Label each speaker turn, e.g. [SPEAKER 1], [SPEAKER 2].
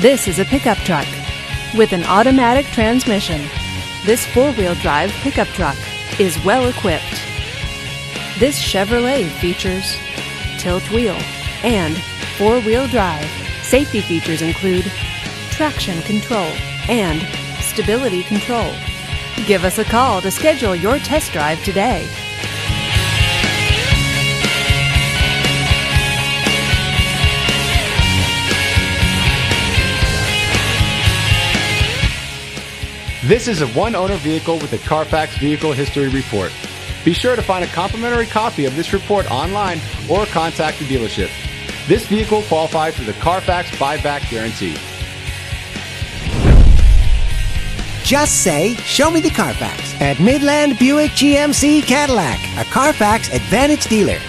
[SPEAKER 1] This is a pickup truck with an automatic transmission. This four-wheel drive pickup truck is well equipped. This Chevrolet features tilt wheel and four-wheel drive. Safety features include traction control and stability control. Give us a call to schedule your test drive today.
[SPEAKER 2] This is a one-owner vehicle with a Carfax Vehicle History Report. Be sure to find a complimentary copy of this report online or contact the dealership. This vehicle qualifies for the Carfax Buyback Guarantee.
[SPEAKER 3] Just say, "Show me the Carfax" at Midland, Buick, GMC, Cadillac, a Carfax Advantage dealer.